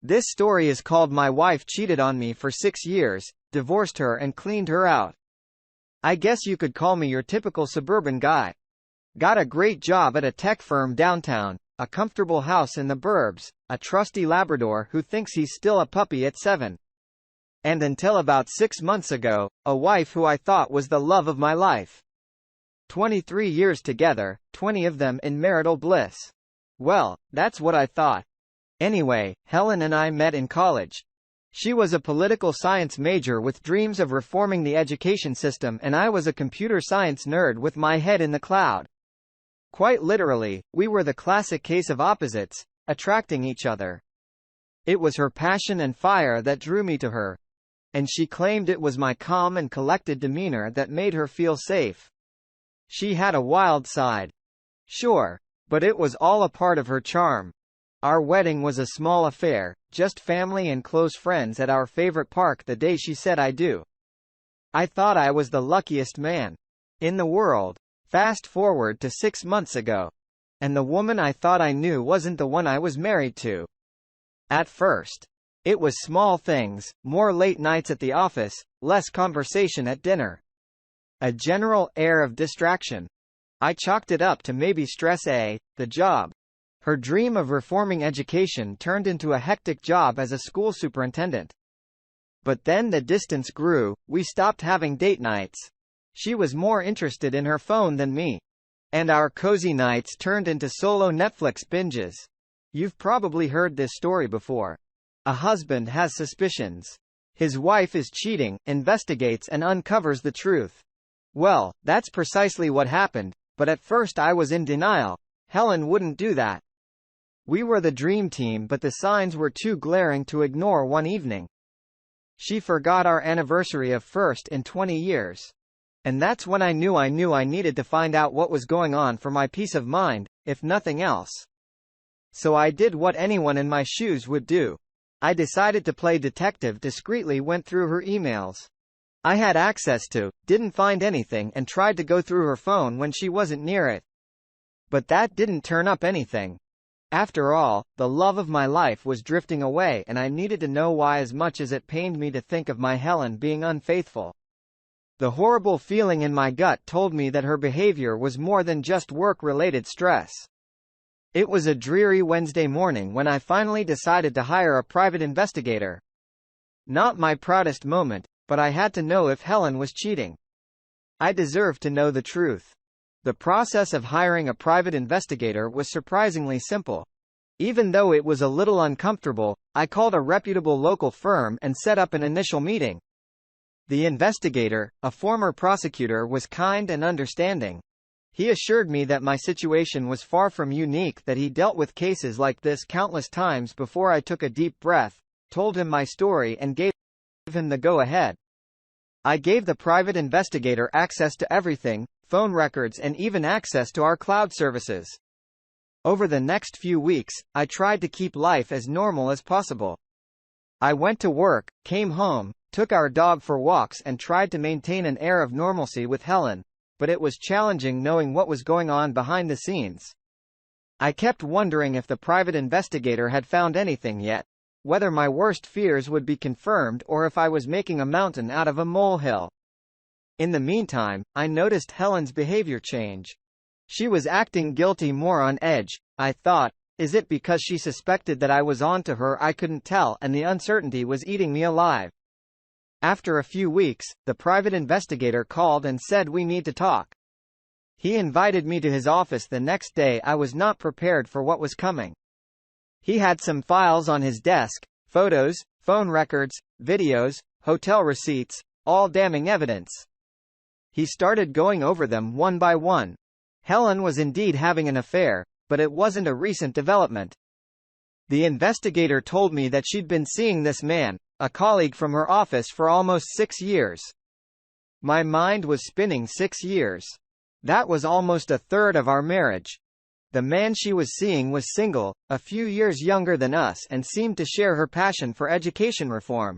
This story is called My Wife Cheated on Me for 6 years, Divorced Her and Cleaned Her Out. I guess you could call me your typical suburban guy. Got a great job at a tech firm downtown, a comfortable house in the burbs, a trusty Labrador who thinks he's still a puppy at 7. And until about 6 months ago, a wife who I thought was the love of my life. 23 years together, 20 of them in marital bliss. Well, that's what I thought. Anyway, Helen and I met in college. She was a political science major with dreams of reforming the education system, and I was a computer science nerd with my head in the cloud. Quite literally, we were the classic case of opposites, attracting each other. It was her passion and fire that drew me to her. And she claimed it was my calm and collected demeanor that made her feel safe. She had a wild side. Sure. But it was all a part of her charm. Our wedding was a small affair, just family and close friends at our favorite park the day she said I do. I thought I was the luckiest man in the world. Fast forward to 6 months ago. And the woman I thought I knew wasn't the one I was married to. At first. It was small things, more late nights at the office, less conversation at dinner. A general air of distraction. I chalked it up to maybe stress, the job. Her dream of reforming education turned into a hectic job as a school superintendent. But then the distance grew, we stopped having date nights. She was more interested in her phone than me. And our cozy nights turned into solo Netflix binges. You've probably heard this story before. A husband has suspicions. His wife is cheating, investigates and uncovers the truth. Well, that's precisely what happened, but at first I was in denial. Helen wouldn't do that. We were the dream team, but the signs were too glaring to ignore one evening. She forgot our anniversary of first in 20 years. And that's when I knew I needed to find out what was going on for my peace of mind, if nothing else. So I did what anyone in my shoes would do. I decided to play detective, discreetly went through her emails. I had access to, didn't find anything, and tried to go through her phone when she wasn't near it. But that didn't turn up anything. After all, the love of my life was drifting away, and I needed to know why, as much as it pained me to think of my Helen being unfaithful. The horrible feeling in my gut told me that her behavior was more than just work-related stress. It was a dreary Wednesday morning when I finally decided to hire a private investigator. Not my proudest moment, but I had to know if Helen was cheating. I deserved to know the truth. The process of hiring a private investigator was surprisingly simple. Even though it was a little uncomfortable, I called a reputable local firm and set up an initial meeting. The investigator, a former prosecutor, was kind and understanding. He assured me that my situation was far from unique, that he dealt with cases like this countless times before. I took a deep breath, told him my story and gave him the go-ahead. I gave the private investigator access to everything, phone records and even access to our cloud services. Over the next few weeks, I tried to keep life as normal as possible. I went to work, came home, took our dog for walks and tried to maintain an air of normalcy with Helen, but it was challenging knowing what was going on behind the scenes. I kept wondering if the private investigator had found anything yet, whether my worst fears would be confirmed or if I was making a mountain out of a molehill. In the meantime, I noticed Helen's behavior change. She was acting guilty, more on edge. I thought, is it because she suspected that I was on to her? I couldn't tell, and the uncertainty was eating me alive. After a few weeks, the private investigator called and said we need to talk. He invited me to his office the next day. I was not prepared for what was coming. He had some files on his desk, photos, phone records, videos, hotel receipts, all damning evidence. He started going over them one by one. Helen was indeed having an affair, but it wasn't a recent development. The investigator told me that she'd been seeing this man, a colleague from her office, for almost 6 years. My mind was spinning. 6 years. That was almost a third of our marriage. The man she was seeing was single, a few years younger than us, and seemed to share her passion for education reform.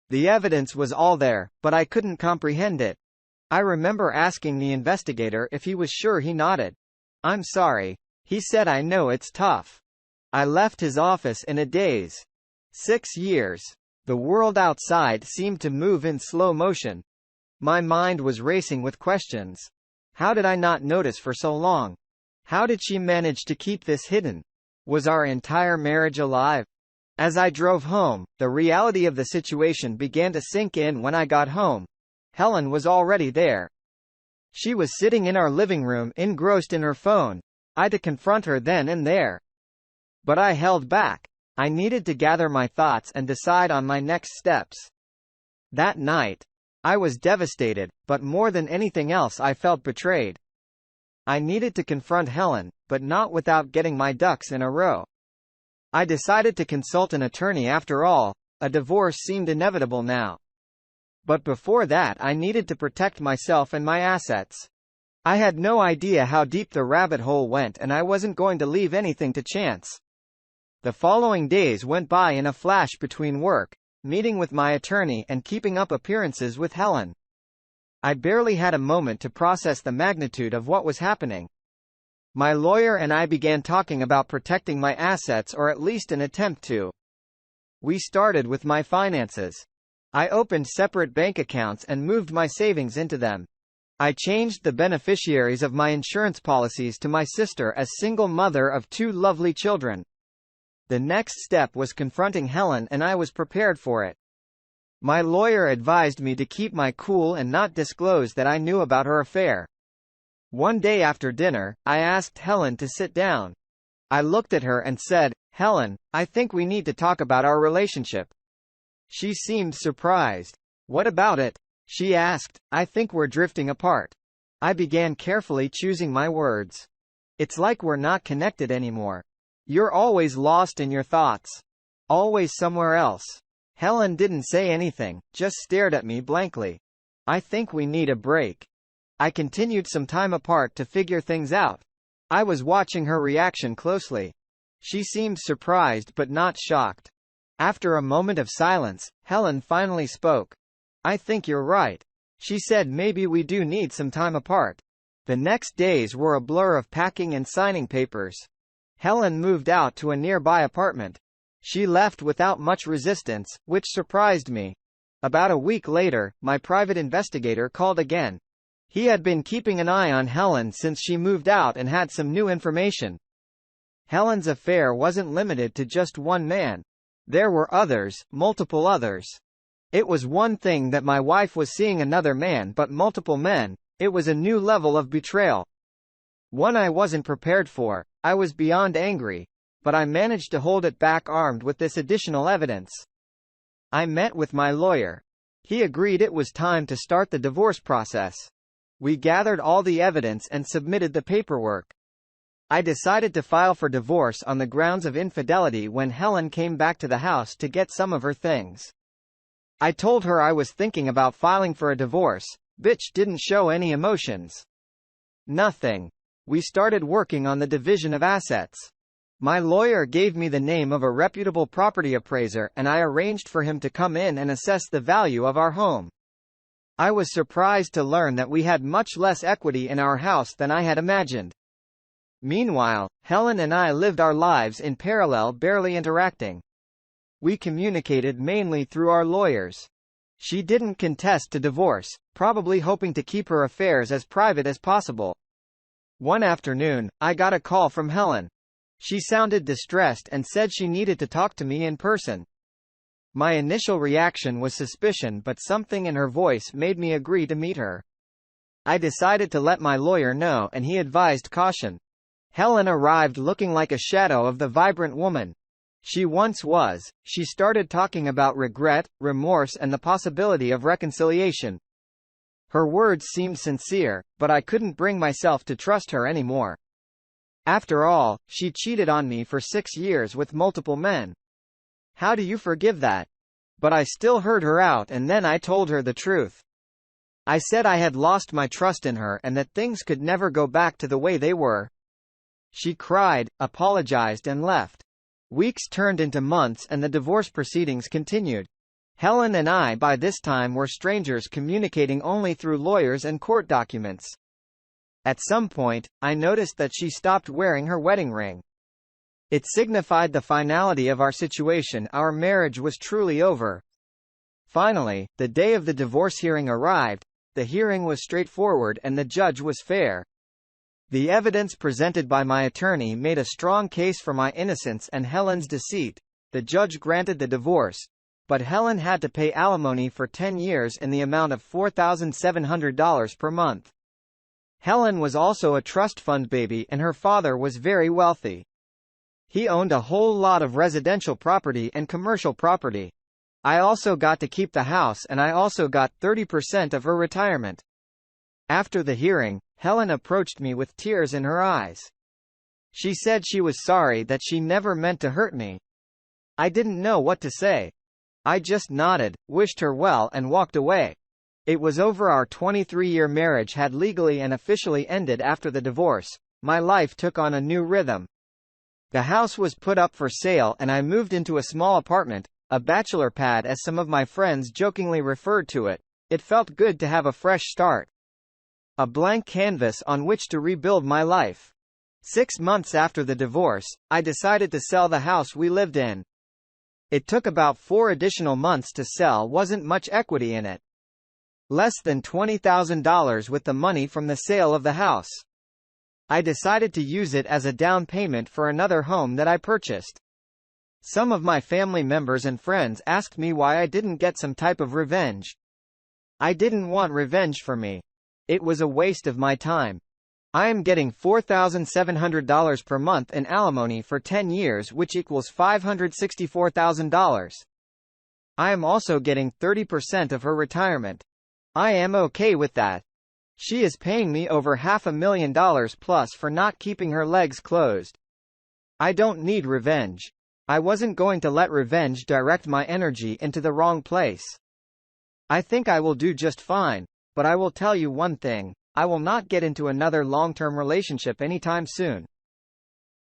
The evidence was all there, but I couldn't comprehend it. I remember asking the investigator if he was sure. He nodded. "I'm sorry," he said. "I know it's tough." I left his office in a daze. 6 years. The world outside seemed to move in slow motion. My mind was racing with questions. How did I not notice for so long? How did she manage to keep this hidden? Was our entire marriage alive? As I drove home, the reality of the situation began to sink in. When I got home, Helen was already there. She was sitting in our living room, engrossed in her phone. I had to confront her then and there. But I held back. I needed to gather my thoughts and decide on my next steps. That night, I was devastated, but more than anything else I felt betrayed. I needed to confront Helen, but not without getting my ducks in a row. I decided to consult an attorney. After all, a divorce seemed inevitable now. But before that, I needed to protect myself and my assets. I had no idea how deep the rabbit hole went, and I wasn't going to leave anything to chance. The following days went by in a flash between work, meeting with my attorney, and keeping up appearances with Helen. I barely had a moment to process the magnitude of what was happening. My lawyer and I began talking about protecting my assets, or at least an attempt to. We started with my finances. I opened separate bank accounts and moved my savings into them. I changed the beneficiaries of my insurance policies to my sister as single mother of 2 lovely children. The next step was confronting Helen, and I was prepared for it. My lawyer advised me to keep my cool and not disclose that I knew about her affair. One day after dinner, I asked Helen to sit down. I looked at her and said, "Helen, I think we need to talk about our relationship." She seemed surprised. "What about it?" she asked. "I think we're drifting apart." I began carefully choosing my words. "It's like we're not connected anymore. You're always lost in your thoughts. Always somewhere else." Helen didn't say anything, just stared at me blankly. "I think we need a break." I continued some time apart to figure things out. I was watching her reaction closely. She seemed surprised but not shocked. After a moment of silence, Helen finally spoke. "I think you're right," she said. "Maybe we do need some time apart." The next days were a blur of packing and signing papers. Helen moved out to a nearby apartment. She left without much resistance, which surprised me. About a week later, my private investigator called again. He had been keeping an eye on Helen since she moved out and had some new information. Helen's affair wasn't limited to just one man. There were others, multiple others. It was one thing that my wife was seeing another man, but multiple men. It was a new level of betrayal. One I wasn't prepared for. I was beyond angry, but I managed to hold it back, armed with this additional evidence. I met with my lawyer. He agreed it was time to start the divorce process. We gathered all the evidence and submitted the paperwork. I decided to file for divorce on the grounds of infidelity when Helen came back to the house to get some of her things. I told her I was thinking about filing for a divorce. Bitch didn't show any emotions. Nothing. We started working on the division of assets. My lawyer gave me the name of a reputable property appraiser, and I arranged for him to come in and assess the value of our home. I was surprised to learn that we had much less equity in our house than I had imagined. Meanwhile, Helen and I lived our lives in parallel, barely interacting. We communicated mainly through our lawyers. She didn't contest to divorce, probably hoping to keep her affairs as private as possible. One afternoon, I got a call from Helen. She sounded distressed and said she needed to talk to me in person. My initial reaction was suspicion, but something in her voice made me agree to meet her. I decided to let my lawyer know, and he advised caution. Helen arrived looking like a shadow of the vibrant woman she once was. She started talking about regret, remorse, and the possibility of reconciliation. Her words seemed sincere, but I couldn't bring myself to trust her anymore. After all, she cheated on me for 6 years with multiple men. How do you forgive that? But I still heard her out, and then I told her the truth. I said I had lost my trust in her and that things could never go back to the way they were. She cried, apologized, and left. Weeks turned into months and the divorce proceedings continued. Helen and I by this time were strangers, communicating only through lawyers and court documents. At some point, I noticed that she stopped wearing her wedding ring. It signified the finality of our situation. Our marriage was truly over. Finally, the day of the divorce hearing arrived. The hearing was straightforward and the judge was fair. The evidence presented by my attorney made a strong case for my innocence and Helen's deceit. The judge granted the divorce, but Helen had to pay alimony for 10 years in the amount of $4,700 per month. Helen was also a trust fund baby and her father was very wealthy. He owned a whole lot of residential property and commercial property. I also got to keep the house and I also got 30% of her retirement. After the hearing, Helen approached me with tears in her eyes. She said she was sorry, that she never meant to hurt me. I didn't know what to say. I just nodded, wished her well and walked away. It was over. Our 23-year marriage had legally and officially ended after the divorce. My life took on a new rhythm. The house was put up for sale and I moved into a small apartment, a bachelor pad as some of my friends jokingly referred to it. It felt good to have a fresh start. A blank canvas on which to rebuild my life. 6 months after the divorce, I decided to sell the house we lived in. It took about 4 additional months to sell. Wasn't much equity in it. Less than $20,000 with the money from the sale of the house. I decided to use it as a down payment for another home that I purchased. Some of my family members and friends asked me why I didn't get some type of revenge. I didn't want revenge for me. It was a waste of my time. I am getting $4,700 per month in alimony for 10 years, which equals $564,000. I am also getting 30% of her retirement. I am okay with that. She is paying me over $500,000 plus for not keeping her legs closed. I don't need revenge. I wasn't going to let revenge direct my energy into the wrong place. I think I will do just fine, but I will tell you one thing, I will not get into another long-term relationship anytime soon.